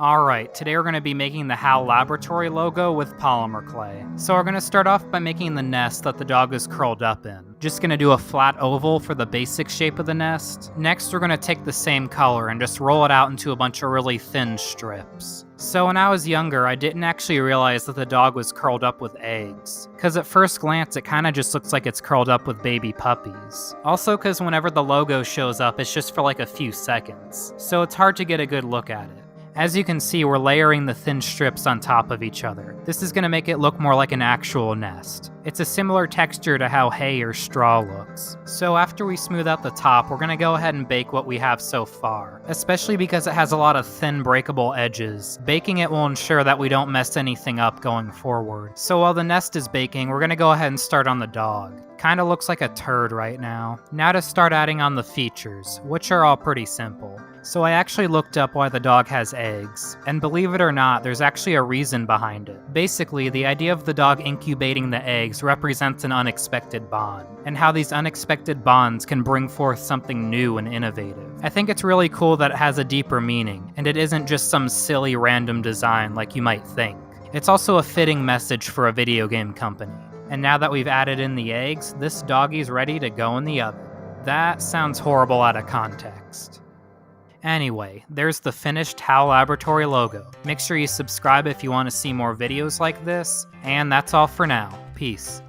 Alright, today we're going to be making the HAL Laboratory logo with polymer clay. So we're going to start off by making the nest that the dog is curled up in. Just going to do a flat oval for the basic shape of the nest. Next we're going to take the same color and just roll it out into a bunch of really thin strips. So when I was younger, I didn't actually realize that the dog was curled up with eggs. Cause at first glance, it kinda just looks like it's curled up with baby puppies. Also cause whenever the logo shows up, it's just for like a few seconds. So it's hard to get a good look at it. As you can see, we're layering the thin strips on top of each other. This is going to make it look more like an actual nest. It's a similar texture to how hay or straw looks. So after we smooth out the top, we're going to go ahead and bake what we have so far, especially because it has a lot of thin breakable edges. Baking it will ensure that we don't mess anything up going forward. So while the nest is baking, we're going to go ahead and start on the dog. Kinda looks like a turd right now. Now to start adding on the features, which are all pretty simple. So I actually looked up why the dog has eggs, and believe it or not, there's actually a reason behind it. Basically, the idea of the dog incubating the eggs represents an unexpected bond, and how these unexpected bonds can bring forth something new and innovative. I think it's really cool that it has a deeper meaning, and it isn't just some silly random design like you might think. It's also a fitting message for a video game company. And now that we've added in the eggs, this doggie's ready to go in the oven. That sounds horrible out of context. Anyway, there's the finished HAL Laboratory logo. Make sure you subscribe if you want to see more videos like this, and that's all for now. Peace.